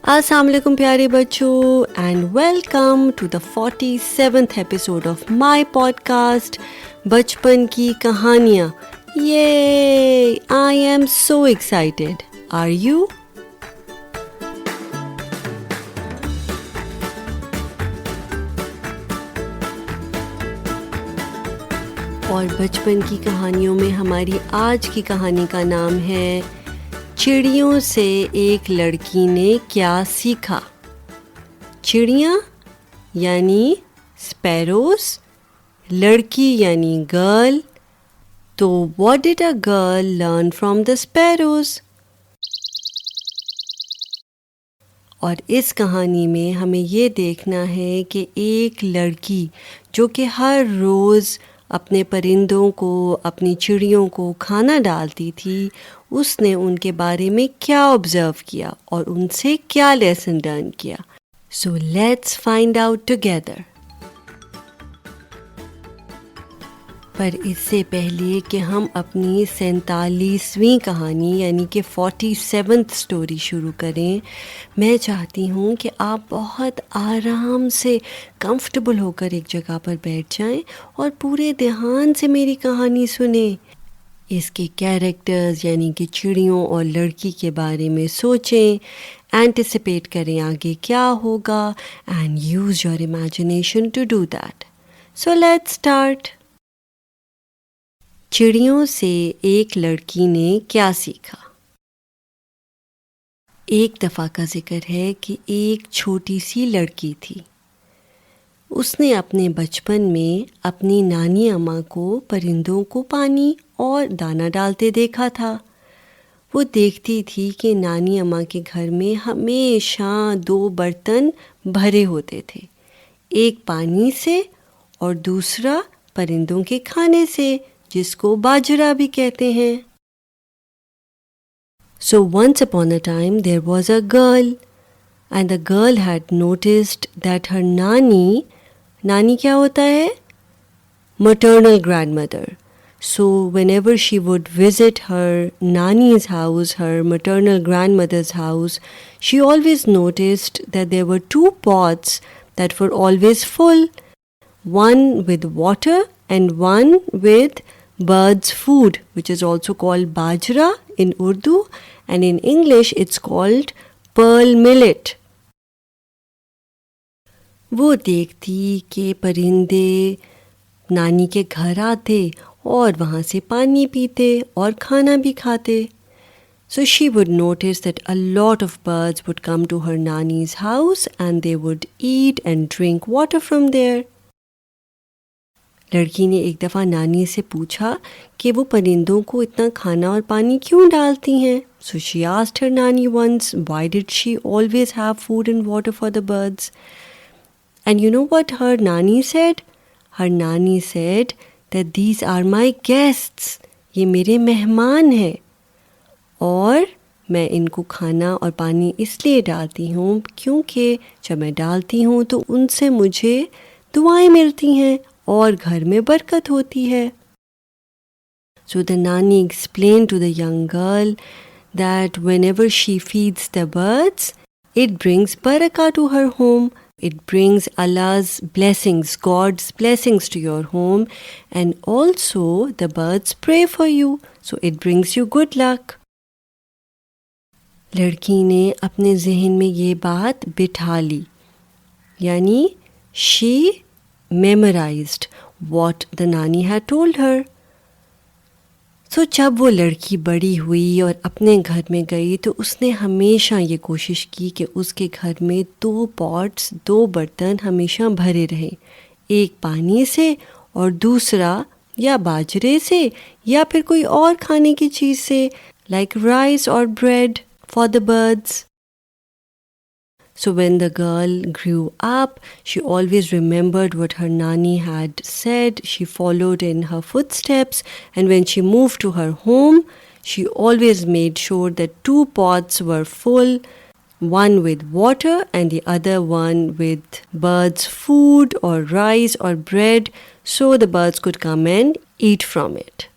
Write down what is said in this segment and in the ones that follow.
السلام علیکم پیارے بچوں and welcome to the 47th episode of my podcast بچپن کی کہانیاں. Yay I am so excited. Are you? اور بچپن کی کہانیوں میں ہماری آج کی کہانی کا نام ہے چڑیوں سے ایک لڑکی نے کیا سیکھا. چڑیاں یعنی اسپیروز، لڑکی یعنی گرل. تو what did a girl learn from the اسپیروز؟ اور اس کہانی میں ہمیں یہ دیکھنا ہے کہ ایک لڑکی جو کہ ہر روز اپنے پرندوں کو، اپنی چڑیوں کو کھانا ڈالتی تھی، اس نے ان کے بارے میں کیا آبزرو کیا اور ان سے کیا لیسن لرن کیا. So let's find out together. پر اس سے پہلے کہ ہم اپنی 47ویں کہانی یعنی کہ 47th اسٹوری شروع کریں، میں چاہتی ہوں کہ آپ بہت آرام سے کمفرٹیبل ہو کر ایک جگہ پر بیٹھ جائیں اور پورے دھیان سے میری کہانی سنیں. اس کے کیریکٹرز یعنی کہ چڑیوں اور لڑکی کے بارے میں سوچیں، اینٹیسپیٹ کریں آگے کیا ہوگا، and use your imagination to do that. So let's start. چڑیوں سے ایک لڑکی نے کیا سیکھا. ایک دفعہ کا ذکر ہے کہ ایک چھوٹی سی لڑکی تھی. اس نے اپنے بچپن میں اپنی نانی اماں کو پرندوں کو پانی اور دانہ ڈالتے دیکھا تھا. وہ دیکھتی تھی کہ نانی اماں کے گھر میں ہمیشہ 2 برتن بھرے ہوتے تھے، ایک پانی سے اور دوسرا پرندوں کے کھانے سے، جس کو باجرا بھی کہتے ہیں. So once upon a time there was a girl and the girl had noticed that her nani کیا ہوتا ہے؟ Maternal grandmother. So whenever she would visit her nani's house, her maternal grandmother's house, she always noticed that there were 2 pots that were always full, one with water and one with birds' food, which is also called bajra in Urdu, and in English it's called pearl millet. وہ دیکھتی کہ پرندے نانی کے گھر آتے اور وہاں سے پانی پیتے اور کھانا بھی کھاتے. So she would notice that a lot of birds would come to her nani's house and they would eat and drink water from there. لڑکی نے ایک دفعہ نانی سے پوچھا کہ وہ پرندوں کو اتنا کھانا اور پانی کیوں ڈالتی ہیں. So she asked her nani once, why did she always have food and water for the birds? And you know what her nani said? Her nani said that these are my guests. یہ میرے مہمان ہیں اور میں ان کو کھانا اور پانی اس لیے ڈالتی ہوں کیونکہ جب میں ڈالتی ہوں تو ان سے مجھے دعائیں ملتی ہیں اور گھر میں برکت ہوتی ہے. So the nani explained to the young girl that whenever she feeds the birds, it brings barakah to her home. It brings Allah's blessings, God's blessings to your home, and also the birds pray for you, so it brings you good luck. لڑکی نے اپنے ذہن میں یہ بات بٹھا لی، یعنی she memorized what the nani had told her. So جب وہ لڑکی بڑی ہوئی اور اپنے گھر میں گئی تو اس نے ہمیشہ یہ کوشش کی کہ اس کے گھر میں 2 پاٹس، 2 برتن ہمیشہ بھرے رہیں، ایک پانی سے اور دوسرا یا باجرے سے یا پھر کوئی اور کھانے کی چیز سے، like rice or bread for the birds. So when the girl grew up, she always remembered what her nani had said. She followed in her footsteps, and when she moved to her home, she always made sure that 2 pots were full, one with water and the other one with birds' food or rice or bread, so the birds could come and eat from it.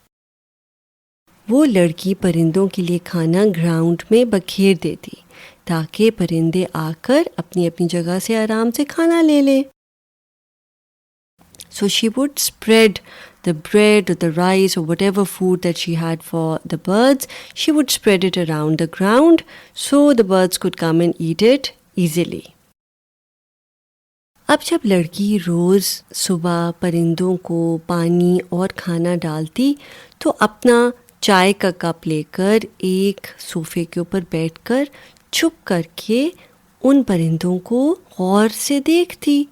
وہ لڑکی پرندوں کے لیے کھانا ground میں بکھیر دیتی تاکہ پرندے آ کر اپنی اپنی جگہ سے آرام سے کھانا لے لیں. So she would spread the bread or the rice or whatever food that she had for the birds, she would spread it around the ground so the birds could come and eat it easily. اب جب لڑکی روز صبح پرندوں کو پانی اور کھانا ڈالتی تو اپنا چائے کا کپ لے کر ایک صوفے کے اوپر بیٹھ کر چھپ کر کے ان پرندوں کو غور سے دیکھتی.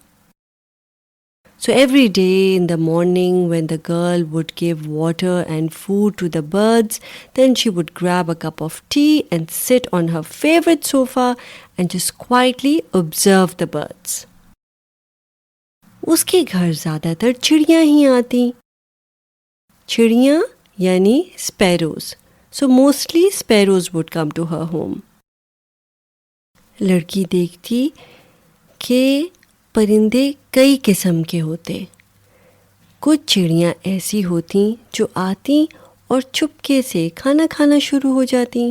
So every day in the morning when the girl would give water and food to the birds, then she would grab a cup of tea and sit on her favorite sofa and just quietly observe the birds. اس کے گھر زیادہ تر چڑیاں ہی آتی. چڑیاں یعنی sparrows. So mostly sparrows would come to her home. لڑکی دیکھتی کہ پرندے کئی قسم کے ہوتے. کچھ چڑیاں ایسی ہوتیں جو آتیں اور چپکے سے کھانا کھانا شروع ہو جاتیں،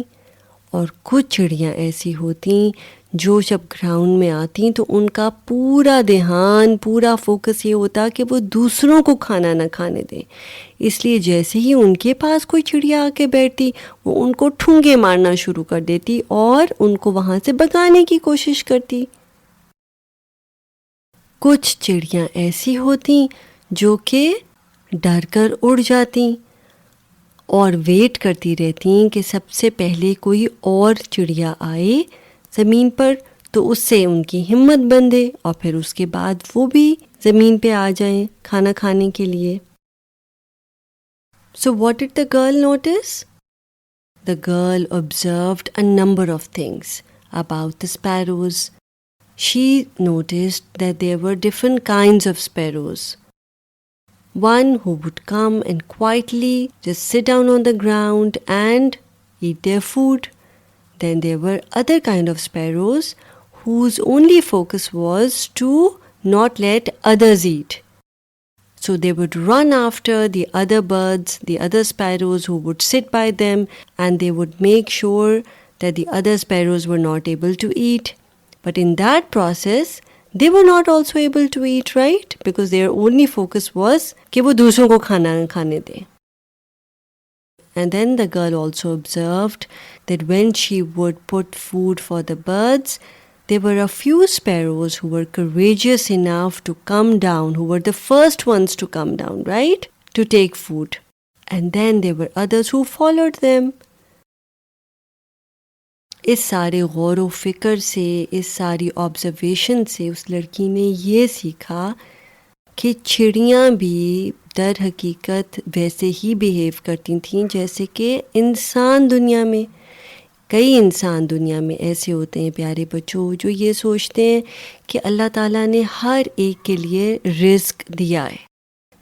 اور کچھ چڑیاں ایسی ہوتیں جو جب گراؤنڈ میں آتیں تو ان کا پورا دھیان پورا فوکس یہ ہوتا کہ وہ دوسروں کو کھانا نہ کھانے دیں. اس لیے جیسے ہی ان کے پاس کوئی چڑیا آ کے بیٹھتی وہ ان کو ٹھونگے مارنا شروع کر دیتی اور ان کو وہاں سے بھگانے کی کوشش کرتی. کچھ چڑیاں ایسی ہوتیں جو کہ ڈر کر اڑ جاتیں اور ویٹ کرتی رہتیں کہ سب سے پہلے کوئی اور چڑیا آئے زمین پر تو اس سے ان کی ہمت بندھے اور پھر اس کے بعد وہ بھی زمین پہ آ جائیں کھانا کھانے کے لیے. So what did the girl notice? The girl observed a number of things about the sparrows. She noticed that there were different kinds of sparrows. One who would come and quietly just sit down on the ground and eat their food. Then there were other kind of sparrows whose only focus was to not let others eat. So they would run after the other birds, the other sparrows who would sit by them, and they would make sure that the other sparrows were not able to eat. But in that process, they were not also able to eat, right? Because their only focus was کہ وہ دوسروں کو کھانا کھانے دیں. And then the girl also observed that when she would put food for the birds, there were a few sparrows who were courageous enough to come down, who were the first ones to come down, right? To take food. And then there were others who followed them. اس سارے غور و فکر سے، اس ساری observation سے اس لڑکی نے یہ سیکھا کہ چڑیاں بھی در حقیقت ویسے ہی بیہیو کرتی تھیں جیسے کہ انسان دنیا میں. کئی انسان دنیا میں ایسے ہوتے ہیں پیارے بچوں جو یہ سوچتے ہیں کہ اللہ تعالیٰ نے ہر ایک کے لیے رزق دیا ہے،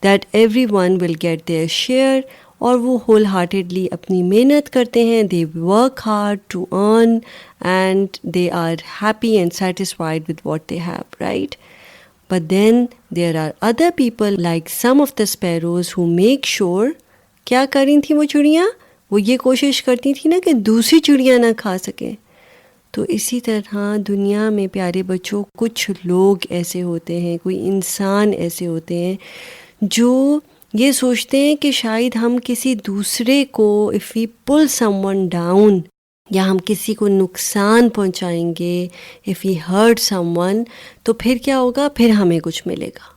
that every one will get their share, اور وہ ہول ہارٹیڈلی اپنی محنت کرتے ہیں. They work hard to earn and they are happy and satisfied with what they have, right? But then there are other people like some of the sparrows who make sure کیا کر رہی تھیں وہ چڑیاں؟ وہ یہ کوشش کرتی تھیں نا کہ دوسری چڑیاں نہ کھا سکیں. تو اسی طرح دنیا میں پیارے بچوں کچھ لوگ ایسے ہوتے ہیں، کوئی انسان ایسے ہوتے ہیں جو یہ سوچتے ہیں کہ شاید ہم کسی دوسرے کو if we pull someone down یا ہم کسی کو نقصان پہنچائیں گے if we hurt someone تو پھر کیا ہوگا؟ پھر ہمیں کچھ ملے گا،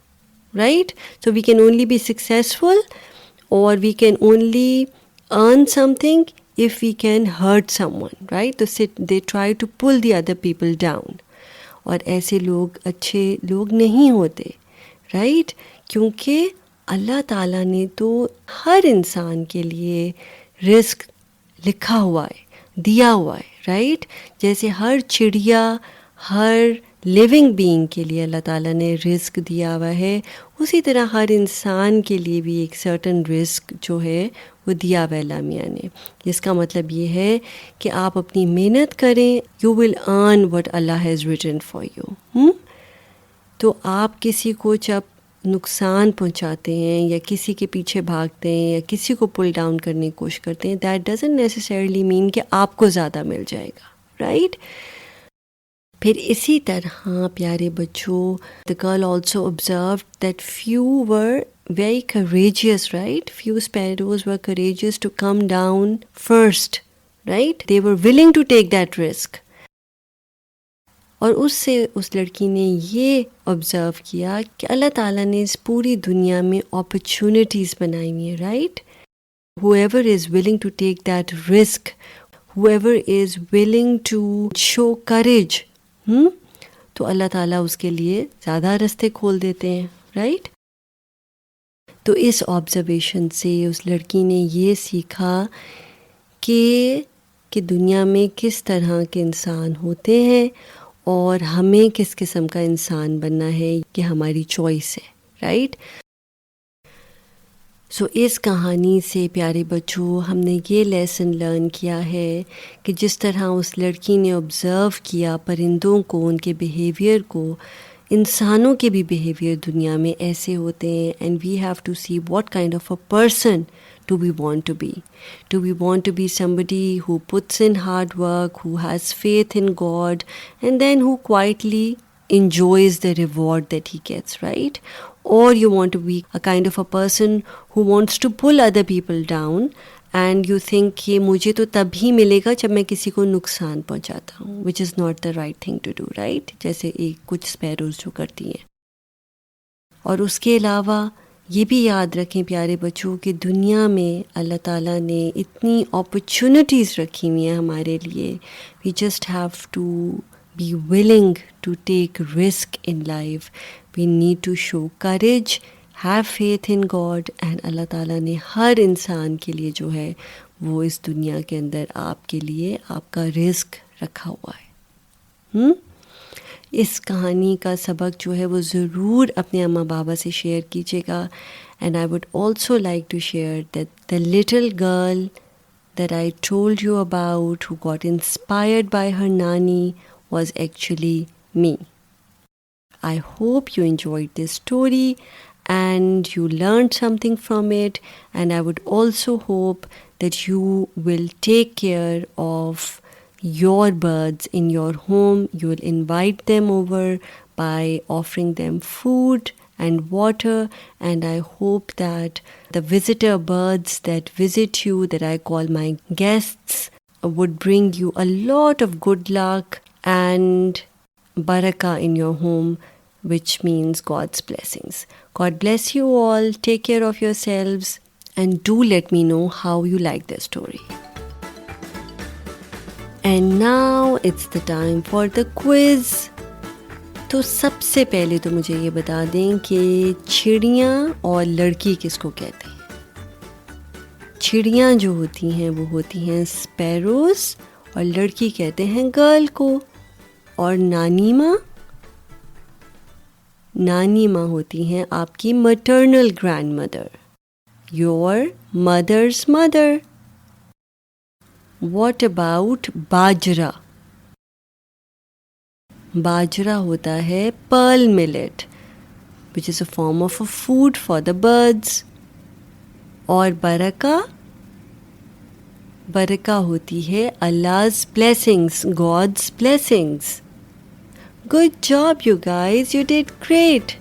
right? So we can only be successful or we can only earn something if we can hurt someone, right? So they try to pull the other people down. اور ایسے لوگ اچھے لوگ نہیں ہوتے، right? کیونکہ اللہ تعالیٰ نے تو ہر انسان کے لیے رزق لکھا ہوا ہے، دیا ہوا ہے، رائٹ؟ جیسے ہر چڑیا، ہر لیونگ بینگ کے لیے اللہ تعالیٰ نے رزق دیا ہوا ہے، اسی طرح ہر انسان کے لیے بھی ایک سرٹن رزق جو ہے وہ دیا ہوا ہے اللہ میاں نے. جس کا مطلب یہ ہے کہ آپ اپنی محنت کریں، you will earn what Allah has written for you. تو آپ کسی کو جب نقصان پہنچاتے ہیں یا کسی کے پیچھے بھاگتے ہیں یا کسی کو پل ڈاؤن کرنے کی کوشش کرتے ہیں، دیٹ ڈزنٹ نیسسریلی مین کہ آپ کو زیادہ مل جائے گا، رائٹ؟ پھر اسی طرح پیارے بچوں the girl also observed that few were very courageous, right? Few sparrows were courageous to come down first, right? They were willing to take that risk. اور اس سے اس لڑکی نے یہ آبزرو کیا کہ اللہ تعالیٰ نے اس پوری دنیا میں اپرچونٹیز بنائی ہوئی ہیں، right? whoever is willing to take that risk, whoever is willing to show courage, تو اللہ تعالیٰ اس کے لیے زیادہ راستے کھول دیتے ہیں، رائٹ؟ تو اس آبزرویشن سے اس لڑکی نے یہ سیکھا کہ دنیا میں کس طرح کے انسان ہوتے ہیں اور ہمیں کس قسم کا انسان بننا ہے، کہ ہماری چوائس ہے، رائٹ؟ سو اس کہانی سے پیارے بچوں ہم نے یہ لیسن لرن کیا ہے کہ جس طرح اس لڑکی نے آبزرو کیا پرندوں کو، ان کے بیہیویئر کو، انسانوں کے بھی بیہیویئر دنیا میں ایسے ہوتے ہیں، and we have to see what kind of a person do we want to be? Do we want to be somebody who puts in hard work, who has faith in God, and then who quietly enjoys the reward that he gets, right? Or you want to be a kind of a person who wants to pull other people down and you think کہ مجھے تو تب ہی ملے گا جب میں کسی کو نقصان پہنچاتا ہوں، which is not the right thing to do, right? جیسے کچھ sparrows جو کرتی ہیں. اور اس کے علاوہ یہ بھی یاد رکھیں پیارے بچوں کہ دنیا میں اللہ تعالیٰ نے اتنی اپرچونٹیز رکھی ہوئی ہیں ہمارے لیے. We just have to be willing to take risk in life. We need to show courage, have faith in God, and اللہ تعالیٰ نے ہر انسان کے لیے جو ہے وہ اس دنیا کے اندر آپ کے لیے آپ کا رزق رکھا ہوا ہے. اس کہانی کا سبق جو ہے وہ ضرور اپنے اماں بابا سے شیئر کیجیے گا. And I would also like to share that the little girl that I told you about who got inspired by her نانی was actually me. I hope you enjoyed this story and you learned something from it, and I would also hope that you will take care of your birds in your home. You will invite them over by offering them food and water, and I hope that the visitor birds that visit you, that I call my guests, would bring you a lot of good luck and barakah in your home, which means God's blessings. God bless you all. Take care of yourselves and do let me know how you like the story. And now it's the time for the quiz. تو سب سے پہلے تو مجھے یہ بتا دیں کہ چڑیاں اور لڑکی کس کو کہتے ہیں؟ چڑیاں جو ہوتی ہیں وہ ہوتی ہیں اسپیروز، اور لڑکی کہتے ہیں گرل کو. اور نانی ماں ہوتی ہیں آپ کی maternal grandmother, your mother's mother. What about bajra? باجرا ہوتا ہے pearl millet which is a form of a food for the birds. اور برکہ ہوتی ہے Allah's blessings, God's blessings. Good job, you guys. You did great.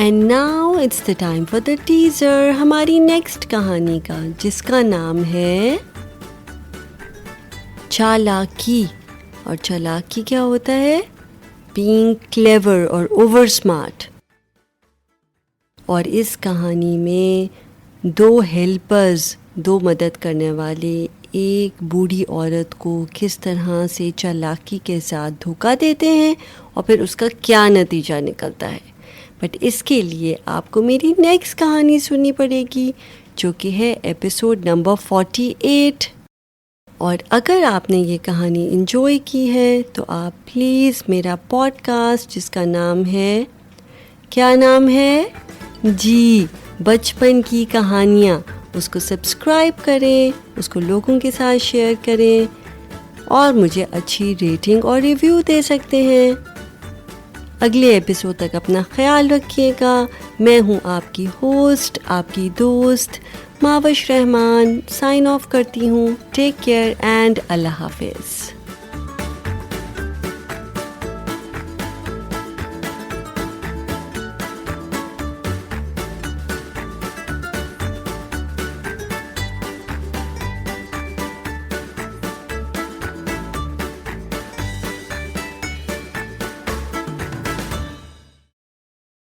And now it's the time for the teaser. ہماری next کہانی کا، جس کا نام ہے چالاکی. اور چالاکی کیا ہوتا ہے؟ being clever اور over smart. اور اس کہانی میں دو ہیلپرز، دو مدد کرنے والے، ایک بوڑھی عورت کو کس طرح سے چالاکی کے ساتھ دھوکہ دیتے ہیں اور پھر اس کا کیا نتیجہ نکلتا ہے. بٹ اس کے لیے آپ کو میری نیکسٹ کہانی سننی پڑے گی، جو کہ ہے ایپیسوڈ نمبر 48. اور اگر آپ نے یہ کہانی انجوائے کی ہے تو آپ پلیز میرا پوڈ کاسٹ، جس کا نام ہے، کیا نام ہے جی، بچپن کی کہانیاں، اس کو سبسکرائب کریں، اس کو لوگوں کے ساتھ شیئر کریں، اور مجھے اچھی ریٹنگ اور ریویو دے سکتے ہیں. اگلے ایپیسوڈ تک اپنا خیال رکھیے گا. میں ہوں آپ کی ہوسٹ، آپ کی دوست ماوش رحمان سائن آف کرتی ہوں. ٹیک کیئر اینڈ اللہ حافظ.